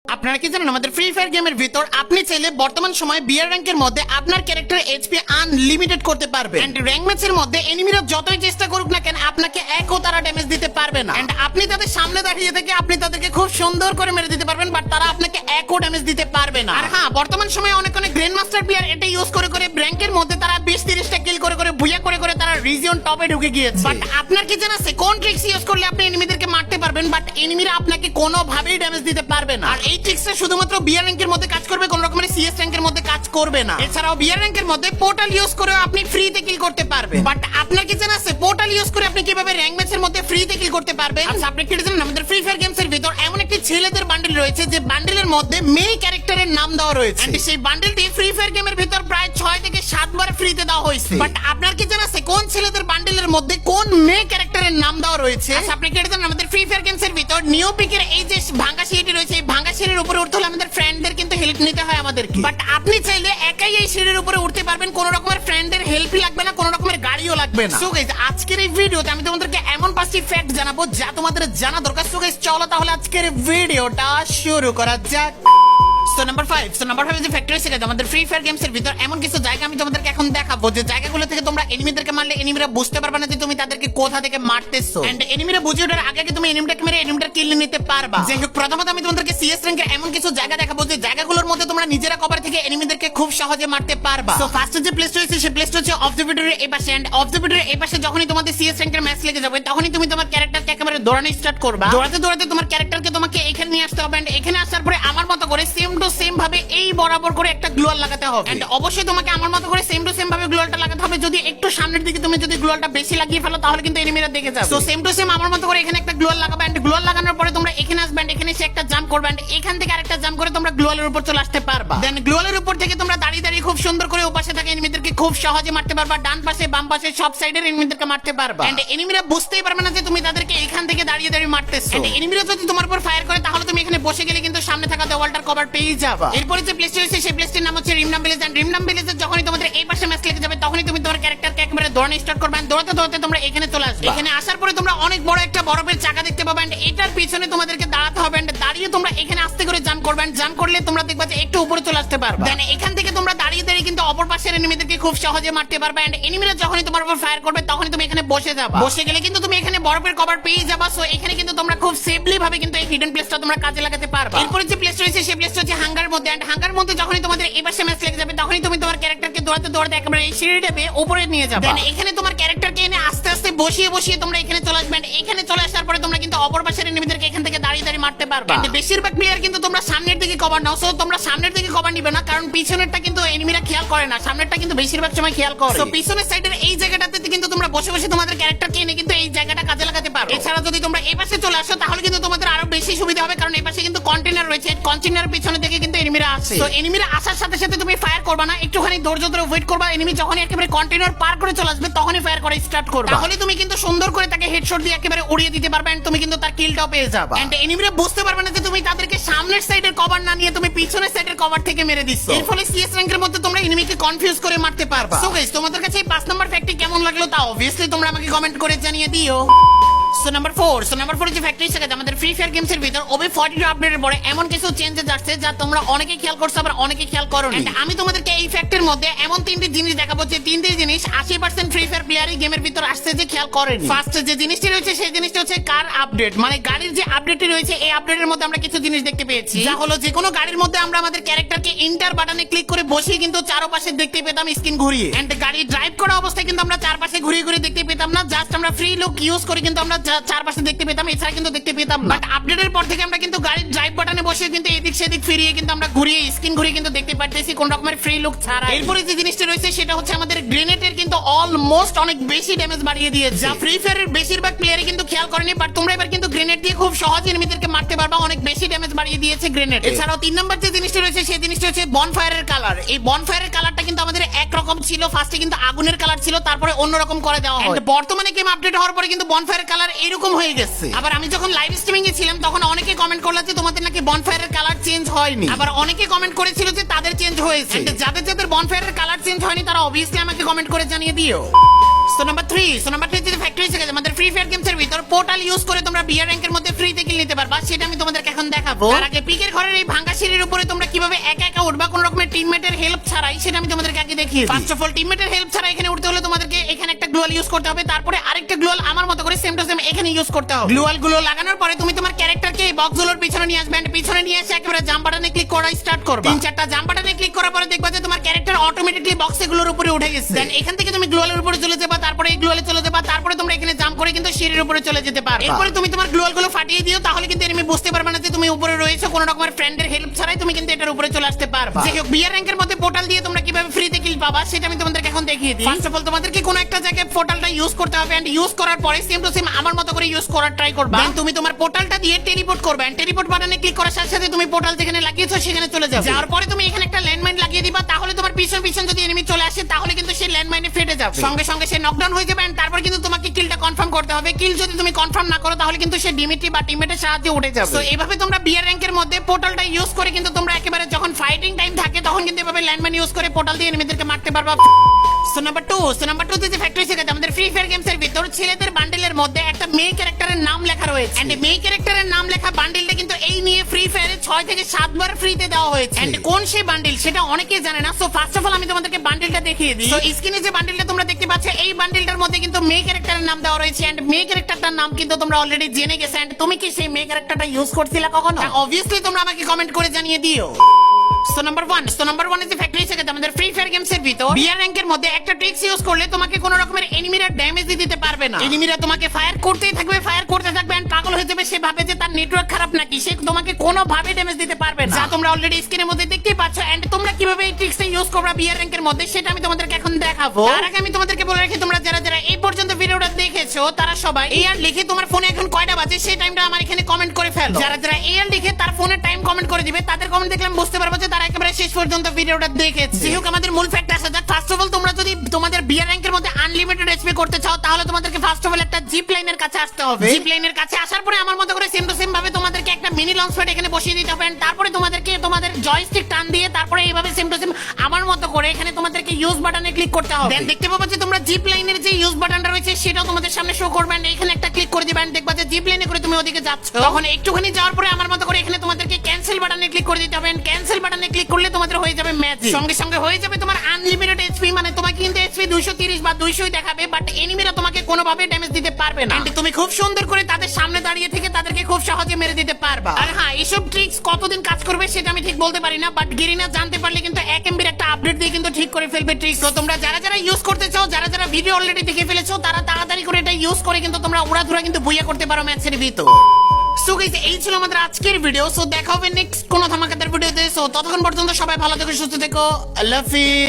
আপনারা কি জানেন আমাদের ফ্রি ফায়ার গেমের ভিতর আপনি চাইলে বর্তমান সময়ে বিয়ার র্যাঙ্কের মধ্যে আপনার ক্যারেক্টার এইচপি আনলিমিটেড করতে পারবে এন্ড র্যাঙ্ক ম্যাচের মধ্যে এনিমিরা যতই চেষ্টা করুক না কেন আপনাকে একও তারা ড্যামেজ দিতে পারবে না এন্ড আপনি তাদের সামনে দাঁড়িয়ে থেকে আপনি তাদেরকে খুব সুন্দর করে মেরে দিতে পারবেন বাট তারা আপনাকে একও ড্যামেজ দিতে পারবে না আর হ্যাঁ বর্তমান সময়ে অনেক গ্র্যান্ড মাস্টার প্লেয়ার এটা ইউজ করে র্যাঙ্কের মধ্যে তারা 20-30টা কিল করে বুয়া করে তারা রিজিয়ন টপে ঢুকে গিয়েছে বাট আপনার কি জানা আছে কোন ট্রিক্স ইউজ করলে আপনি এনিমিদেরকে মারতে পারবেন বাট এনিমিরা আপনাকে কোনোভাবেই ড্যামেজ দিতে পারবে না আর এই ট্রিক্সটা শুধুমাত্র বিয়ার র্যাঙ্কের মধ্যে কাজ করবে কোন রকমের সিএস র্যাঙ্কের মধ্যে কাজ করবে না এছাড়াও বিয়ার র্যাঙ্কের মধ্যে পোর্টাল ইউজ করে আপনি ফ্রিতে কিল করতে পারবেন বাট আপনার কি জানা আছে পোর্টাল ইউজ করে আপনি কিভাবে র্যাঙ্ক ম্যাচের মধ্যে ফ্রিতে কিল করতে পারবেন আচ্ছা আপনি কি জানেন আমাদের ফ্রি ফায়ার গেমস এর ভিতর এমন একটি ছেলেদের বান্ডেল রয়েছে যে বান্ডেলের মধ্যে মেয়ে ক্যারেক্টারের নাম দেওয়া রয়েছে এন্ড সেই বান্ডেলটি ফ্রি ফায়ার গেমের ভিতর প্রায় 6 থেকে 7 বার ফ্রিতে দেওয়া হয়েছে বাট আপনার কি জানা আছে কোন ছেলেদের বান্ডেলের মধ্যে কোন মেয়ে ক্যারেক্টারের নাম দেওয়া রয়েছে আচ্ছা আপনি কি জানেন আমাদের ফ্রি ফায়ার গেমস এর ভিতর নিও পিকের এই যে ভাঙা সিঁড়িটি রয়েছে এই ভাঙা সিঁড়ির উপরে উঠতে হলে আমাদের ফ্রেন্ডদের কিন্তু হেল্প নিতে হয় আমাদেরকে বাট আপনি চাইলে একাই এই সিঁড়ির উপরে উঠতে পারবেন কোন রকমের ফ্রেন্ডের হেল্পই লাগবে না কোন রকমের গাড়িও লাগবে না সো গাইস আজকের এই ভিডিওতে আমি তোমাদেরকে এমন 5টি ফ্যাক্ট জানাবো যা তোমাদের জানা দরকার সো গাইস চলো তাহলে আজকের ভিডিওটা শুরু করা যাক সো নাম্বার 5 যে ফ্যাক্টরি আছে আমাদের ফ্রি ফায়ার গেমস এর ভিতর এমন কিছু জায়গা আমি তোমাদেরকে এখন দেখাবো যে জায়গাগুলো থেকে তোমরা এনিমিদেরকে মারলে এনিমিরা বুঝতে পারবে না যে তুমি তাদেরকে কোথা থেকে মারতেছো এন্ড এনিমিরা বুঝে ওঠার আগে তুমি এনিমিটাকে মেরে এনিমিটার কিল নিতে পারবা যাই হোক প্রথমত আমি তোমাদেরকে সিএস র্যাঙ্কের এমন কিছু জায়গা দেখাবো যে জায়গাগুলোর মধ্যে তোমরা নিজেরা কভার থেকে এনিমিদেরকে খুব সহজে মারতে পারবা সো ফার্স্ট যে প্লেস রয়েছে সেই প্লেসটা হচ্ছে অফ দ্য ভিডিওর এই পাশে এন্ড অফ দ্য ভিডিওর এই পাশে যখনই তোমাদের সিএস র্যাঙ্কের ম্যাচ লেগে যাবে তখনই তুমি তোমার ক্যারেক্টারকে একেবারে দৌড়ানো স্টার্ট করবা দৌড়াতে তোমার ক্যারেক্টারকে তোমাকে এখানে নিয়ে আসতে হবে এন্ড এখানে আসার পরে আমার মতো করে সেম টু সেম ভাবে এই বরাবর করে একটা গ্লোয়াল লাগাতে হবে এন্ড অবশ্যই তোমাকে আমার মতো করে সেম টু সেম ভাবে গ্লোয়ালটা লাগাতে হবে যদি একটু সামনের দিকে তুমি যদি গ্লোয়ালটা বেশি লাগিয়ে ফেলো তাহলে কিন্তু এনিমিরা দেখে যাবে সো সেম টু সেম আমার মতো করে এখানে একটা গ্লোয়াল লাগাবে এন্ড গ্লোয়াল লাগানোর পরে তোমরা এখানে আসবে এন্ড এখানে এসে একটা জাম্প করবে এন্ড এখান থেকে আরেকটা জাম্প করে তোমরা গ্লোয়ালের উপর চলে আসতে পারবা দেন গ্লোয়ালের উপর থেকে তোমরা দাঁড়িয়ে খুব সুন্দর করে ওপাশে থাকা এনিমিদেরকে খুব সহজে মারতে পারবা ডান পাশে বাম পাশে সব সাইডের এনিমিদেরকে মারতে পারবা এন্ড এনিমিরা বুঝতেই পারবে না যে তুমি তাদেরকে এখান থেকে দাঁড়িয়ে মারতেছো এন্ড এনিমিরা যদি তোমার উপর ফায়ার করে তাহলে তুমি এখানে বসে গেলে কিন্তু সামনে থাকা দেওয়ালটার কভার পেয়ে যাবা এরপরে যে প্লেসটা রয়েছে সেই প্লেসটির নাম হচ্ছে রিমনাম ভিলেজ এন্ড রিমনাম ভিলেজে যখনই তোমাদের এই পাশে ম্যাচ লেগে যাবে তখনই তুমি তোমার ক্যারেক্টারকে একেবারে দৌড়ানো স্টার্ট করবে এন্ড দৌড়াতে তোমরা এখানে চলে আসবে এখানে আসার পরে তোমরা অনেক বড় একটা বরফের চাকা দেখতে পাবে এন্ড এটার পিছনে তোমাদেরকে দাঁড়াতে হবে এন্ড দাঁড়িয়ে তোমরা এখানে আস্তে করে জাম্প করবে এন্ড জাম্প করলে তোমরা দেখবা যে একটু উপরে চলে আসতে পারবে দেন এখান থেকে তোমরা দাঁড়িয়ে কিন্তু অপর পাশের এনিমিদেরকে খুব সহজে মারতে পারবে এন্ড এনিমিরা যখনই তোমার উপর ফায়ার করবে তখনই তুমি এখানে বসে যাবা বসে গেলে কিন্তু তুমি এখানে বরফের কভার পেয়ে যাবা সো এখানে কিন্তু তোমরা খুব সেফলি ভাবে কিন্তু এই হিডেন প্লেসটা তোমরা কাজে লাগাতে পারবে এরপরে যে প্লেস রয়েছে সেই প্লেসটা হচ্ছে হাঙ্গারের মধ্যে এন্ড হাঙ্গারের মধ্যে যখনই তোমাদের এই পাশে ম্যাচ লেগে যাবে তখনই তুমি তোমার ক্যারেক্টারকে দৌড়াতে একেবারে এই সিঁড়িটা পেয়ে উপরে নিয়ে যাবে দেন এখানে তোমার ক্যারেক্টারকে এনে আস্তে আস্তে বসিয়ে তোমরা এখানে চলে আসবে এখানে চলে আসার পরে তোমরা কিন্তু অপর পাশের এনিমিদেরকে এখান থেকে দাঁড়িয়ে মারতে পারবে এন্ড বেশিরভাগ প্লেয়ার কিন্তু তোমরা সামনের দিকে কভার নাও সো তোমরা সামনের দিকে কভার নিবে না কারণ পিছনেরটা কিন্তু এনিমিরা খেয়াল করে না সামনেরটা কিন্তু বেশিরভাগ সময় খেয়াল করে সো পিছনের সাইডের এই জায়গাটাতে কিন্তু তোমরা বসে তোমাদের ক্যারেক্টারকে এনে কিন্তু এই জায়গাটা কাজে লাগাতে পারো এছাড়া যদি তোমরা এই পাশে চলে আসো তাহলে কিন্তু তোমাদের আরো বেশি সুবিধা হবে কারণ এই পাশে কিন্তু কন্টেইনার রয়েছে কন্টেইনারের পিছনে থেকে কিন্তু এনিমিরা আসে তো এনিমিরা আসার সাথে সাথে তুমি ফায়ার করবা না একটুখানি ধৈর্য ধরে ওয়েট করবা এনিমি যখন একেবারে কন্টেইনার পার করে চলে আসবে তখনই ফায়ার করা স্টার্ট করবা তাহলে তুমি কিন্তু সুন্দর করে তাকে হেডশট দিয়ে একেবারে উড়িয়ে দিতে পারবে এন্ড তুমি কিন্তু তার কিলটাও পেয়ে যাবে এন্ড এনিমিরা বুঝতে পারবে না যে তুমি তাদেরকে সামনের সাইডের কভার না নিয়ে তুমি পিছনের সাইডের কভার থেকে মেরে দিছো এর ফলে সিএস র্যাঙ্কের মধ্যে তোমরা এনিমিকে কনফিউজ করে মারতে পারবা সো গাইস তোমাদের কাছে এই 5 নাম্বার ফ্যাক্টটি কেমন লাগলো তা অবভিয়াসলি তোমরা আমাকে কমেন্ট করে জানিয়ে দিও সো নাম্বার 4 যে ফ্যাক্টরি আছে আমাদের ফ্রি ফায়ার গেমস এর ভিতর ওবে 42 আপডেটের পরে এমন কিছু চেঞ্জেস আসছে যা তোমরা অনেকেই খেয়াল করছো আবার অনেকেই খেয়াল করোনি এন্ড আমি তোমাদেরকে এই ফ্যাক্টরির মধ্যে এমন তিনটি জিনিস দেখাবো যে তিনটি জিনিস 80% ফ্রি ফায়ার প্লেয়ারই গেমের ভিতর আসছে যে খেয়াল করেনি ফার্স্ট যে জিনিসটি রয়েছে সেই জিনিসটা হচ্ছে কার আপডেট মানে গাড়ির যে আপডেটটি রয়েছে এই আপডেটের মধ্যে আমরা কিছু জিনিস দেখতে পেয়েছি যা হলো যে কোনো গাড়ির মধ্যে আমরা আমাদের ক্যারেক্টারকে এন্টার বাটনে ক্লিক করে বসিয়ে কিন্তু চারপাশে দেখতে পেতাম স্ক্রিন ঘুরিয়ে এন্ড গাড়ি ড্রাইভ করা অবস্থায় কিন্তু আমরা চারপাশে ঘুরিয়ে দেখতে পেতাম না জাস্ট আমরা ফ্রি লুক ইউজ করে কিন্তু আমরা চারপাশে দেখতে পেতাম এছাড়া কিন্তু দেখতে পেতাম বাট আপডেটের পর থেকে আমরা কিন্তু গাড়ির ড্রাইভ বাটনে বসে কিন্তু এদিক সেদিক ফিরিয়ে কিন্তু আমরা ঘুরিয়ে স্ক্রিন ঘুরিয়ে কিন্তু দেখতে পারতেছি কোন রকমের ফ্রি লুক ছাড়া এরপরে যে জিনিসটা রয়েছে সেটা হচ্ছে আমাদের গ্রেনেডের কিন্তু অলমোস্ট অনেক বেশি ড্যামেজ বাড়িয়ে দিয়েছে যা ফ্রি ফায়ারের বেশিরভাগ প্লেয়ারই কিন্তু খেয়াল করেনি বাট তোমরা এবার কিন্তু গ্রেনেড দিয়ে খুব সহজে এনিমিদেরকে মারতে পারবা অনেক বেশি ড্যামেজ বাড়িয়ে দিয়েছে গ্রেনেড এছাড়াও 3 নাম্বার যে জিনিসটা রয়েছে সেই জিনিসটা হচ্ছে বনফায়ারের কালার এই বনফায়ারের কালারটা কিন্তু আমাদের একরকম ছিল ফার্স্টে কিন্তু আগুনের কালার ছিল তারপরে অন্যরকম করে দেওয়া হয় বর্তমানে গেম আপডেট হওয়ার পরে কিন্তু বনফায়ারের কালার এরকম হয়ে গেছে আবার আমি যখন লাইভ স্ট্রিমিং এ ছিলাম তখন অনেকে কমেন্ট করলো যে তোমাদের নাকি বনফায়ারের কালার চেঞ্জ হয়নি। আবার অনেকে কমেন্ট করেছিল যে তাদের চেঞ্জ হয়েছে। And যাদের যাদের বনফায়ারের কালার চেঞ্জ হয়নি তারা অবভিয়াসলি আমাকে কমেন্ট করে জানিয়ে দিও। সো নাম্বার 3 যে ফ্যাক্টরি থেকে আমাদের ফ্রি ফায়ার গেমসের ভিতর পোর্টাল ইউজ করে তোমরা বিয়ার র্যাঙ্কের মধ্যে ফ্রিতে কিল নিতে পারবা, সেটা আমি তোমাদেরকে এখন দেখাবো। আর আগে পিকের ঘরের এই ভাঙা সিঁড়ির উপরে তোমরা কিভাবে একা একা উঠবা কোন রকমের টিমমেটের হেল্প ছাড়াই, সেটা আমি তোমাদেরকে আগে দেখিয়ে দিই। ফার্স্ট অফ অল টিমমেটের হেল্প ছাড়া এখানে উঠতে হলে তোমাদেরকে এখানে একটা গ্লুয়াল ইউজ করতে হবে, তারপরে আরেকটা গ্লুয়াল আমার মতো করে সেম টু সেম এখানে ইউজ করতে হবে। গ্লুয়াল গুলো লাগানোর পরে তুমি তোমার ক্যারেক্টারকে এই বক্সগুলোর পিছনে নিয়ে আসবে, পিছনে নিয়ে এসে একেবারে জাম্প বাটনে ক্লিক করা স্টার্ট করবে। 3-4টা জাম্প বাটনে ক্লিক করার পরে দেখবা যে তোমার ক্যারেক্টার অটোমেটিক্যালি বক্সগুলোর উপরে উঠে গেছে। দেন এখান থেকে তুমি গ্লুয়ালের উপরে চলে যাবা, তারপরে এই গ্লুয়ালে চলে যাবা, তারপরে তোমরা এখানে জাম্প করে কিন্তু সিঁড়ির উপরে চলে যেতে পারবে। এরপরে তুমি তোমার গ্লুয়াল গুলো ফাটিয়ে দিও, তাহলে কিন্তু এনিমি বুঝতে পারবে না যে তুমি উপরে রয়েছো। কোনো রকমের ফ্রেন্ডের হেল্প ছাড়াই তুমি কিন্তু এটার উপরে চলে আসতে পারবা। যাই হোক, বিয়ার র্যাঙ্কের মধ্যে পোর্টাল দিয়ে তোমরা কিভাবে ফ্রিতে কিল পাবা সেটা আমি তোমাদেরকে এখন দেখিয়ে দিই। ফার্স্ট অফ অল তোমাদেরকে কোনো একটা জায়গায় পোর্টালটা ইউজ করতে হবে, এন্ড ইউজ করার পরে সেম টু সেম আমার মতো করে ইউজ করার ট্রাই করবা। দেন তুমি তোমার পোর্টালটা দিয়ে টেলিপোর্ট করবে, এন্ড টেলিপোর্ট বাটনে ক্লিক করার সাথে সাথে তুমি পোর্টাল যেখানে লাগিয়েছো সেখানে চলে যাবে। যাওয়ার পরে তুমি এখানে একটা ল্যান্ডমাইন লাগিয়ে দিবা, তাহলে তোমার পিছন পিছন যদি এনিমি চলে আসে তাহলে কিন্তু সেই ল্যান্ডমাইনে ফেটে যাবে, সঙ্গে সঙ্গে সে নকডাউন হয়ে যাবে। এন্ড তারপর কিন্তু তোমাকে কিলটা কনফার্ম করতে হবে। কিল যদি তুমি কনফার্ম না করো তাহলে কিন্তু সে ডিমিটি বা টিমমেটের সাহায্যে উঠে যাবে। তো এইভাবে তোমরা বিয়ার র্যাঙ্কের মধ্যে পোর্টালটা ইউজ করে কিন্তু তোমরা একেবারে যখন ফাইটিং টাইম থাকে তখন কিন্তু এভাবে ল্যান্ডমাইন ইউজ করে পোর্টাল দিয়ে এনিমিদেরকে মারতে পারবা। সো নাম্বার 2 যে ফ্যাক্টরি থেকে আমাদের ফ্রি ফায়ার গেমসের ভিতর ছেলেদের বান্ডেলের মধ্যে একটা মেয়ে ক্যারেক্টারের নাম লেখা রয়েছে, এন্ড মেয়ে ক্যারেক্টারের নাম লেখা বান্ডেলটা কিন্তু এই নিয়ে ফ্রি ফায়ারে 6 থেকে 7 বার ফ্রিতে দেওয়া হয়েছে। এন্ড কোন সেই বান্ডেল সেটা অনেকেই জানে না। সো ফার্স্ট অফ অল আমি তোমাদেরকে বান্ডেলটা দেখিয়ে দিই। সো স্ক্রিনে যে বান্ডেলটা তোমরা দেখতে পাচ্ছ এই বান্ডেলটার মধ্যে কিন্তু মেয়ে ক্যারেক্টারের নাম দেওয়া রয়েছে, এন্ড মেয়ে ক্যারেক্টারটার নাম কিন্তু তোমরা অলরেডি জেনে গেছো। এন্ড তুমি কি সেই মেয়ে ক্যারেক্টারটা ইউজ করছিলে কখনো? অবভিয়াসলি তোমরা আমাকে কমেন্ট করে জানিয়ে দিও। সো নাম্বার 1 যে ফ্যাক্টরি থেকে আমাদের ফ্রি ফায়ার গেমসের ভিতর বিয়ার র্যাঙ্কের মধ্যে একটা ট্রিক্স ইউজ করলে তোমাকে কোনো রকমের এনিমিরা ড্যামেজ দিতে পারবে না। এনিমিরা তোমাকে ফায়ার করতেই থাকবে এন্ড পাগল হয়ে যাবে। সে ভাবে যে তার নেটওয়ার্ক খারাপ নাকি, সে তোমাকে কোনো ভাবে ড্যামেজ দিতে পারবে না, যা তোমরা অলরেডি স্ক্রিনের মধ্যে দেখতেই পাচ্ছ। এন্ড তোমরা কিভাবে এই ট্রিক্সটা ইউজ করবে বিয়ার র্যাঙ্কের মধ্যে সেটা আমি তোমাদেরকে এখন দেখাবো। তার আগে আমি তোমাদেরকে বলে রাখি, তোমরা যারা যারা এই পর্যন্ত ভিডিওটা দেখেছো তারা সবাই এআর লিখে তোমার ফোনে এখন কয়টা বাজে সেই টাইমটা আমার এখানে কমেন্ট করে ফেলো। যারা যারা এআর লিখে তার ফোনের টাইম কমেন্ট করে দিবে তাদের কমেন্ট দেখলে আমি বুঝতে পারবো যে তারা একেবারে শেষ পর্যন্ত ভিডিওটা দেখেছে। যাই হোক, আমাদের মূল ফ্যাক্ট আসা যাক। ফার্স্ট অফ অল তোমরা যদি তোমাদের বিয়ার র্যাঙ্কের মধ্যে আনলিমিটেড এসপি করতে চাও তাহলে তোমাদেরকে ফার্স্ট অফ অল একটা জিপ লাইনের কাছে আসতে হবে। জিপ লাইনের কাছে আসার পরে আমার মতো করে সেম টু সেম ভাবে তোমাদেরকে একটা মিনি লঞ্চ প্যাড এখানে বসিয়ে দিতে হবে। তারপরে তোমাদেরকে তোমাদের জয়স্টিক টান দিয়ে তারপরে এইভাবে সেম টু সেম আমার মতো করে এখানে তোমাদেরকে ইউজ বাটনে ক্লিক করতে হবে। দেন দেখতে পাবো যে তোমরা জিপ লাইনের যে ইউজ বাটনটা রয়েছে সেটাও তোমাদের সামনে শো করবে। এখানে একটা ক্লিক করে দিবেন, দেখবা যে জিপ লাইনে করে তুমি ওদিকে যাচ্ছ। তখন একটুখানি যাওয়ার পরে আমার মতো করে এখানে তোমাদেরকে ক্যান্সেল বাটনে ক্লিক করে দিতে হবে। ক্যান্সেল বাটনে ক্লিক করলে তোমাদের হয়ে যাবে ম্যাজিক, সঙ্গে সঙ্গে হয়ে যাবে তোমার আনলিমিটেড এইচপি। মানে তোমাকে কিন্তু এইচপি 230 বা 200 দেখাবে, বাট এনিমিরা তোমাকে কোনোভাবে ড্যামেজ দিতে পারবে না। তুমি খুব সুন্দর করে তাদের সামনে দাঁড়িয়ে থেকে তাদেরকে খুব সহজে মেরে দিতে পারবা। আর হ্যাঁ, এইসব ট্রিক্স কতদিন কাজ করবে সেটা আমি ঠিক বলতে পারি না, বাট গেরিনা জানতে পারলে কিন্তু 1 MB একটা আপডেট দিয়ে কিন্তু ঠিক করে ফেলবে ট্রিক্স। তো তোমরা যারা যারা ইউজ করতে চাও, যারা যারা ভিডিও অলরেডি দেখে ফেলেছো, তারা তাড়াতাড়ি করে এটা ইউজ করে কিন্তু তোমরা উড়াধুরা কিন্তু বুইয়া করতে পারো ম্যাচের ভিতর। সো গাইস, এই ছিল আমাদের আজকের ভিডিও। সো দেখা হবে নেক্সট কোনো ধামাকাদার ভিডিওতে। সো ততক্ষণ পর্যন্ত সবাই ভালো থেকো, সুস্থ থেকো। আল্লাহ হাফেজ।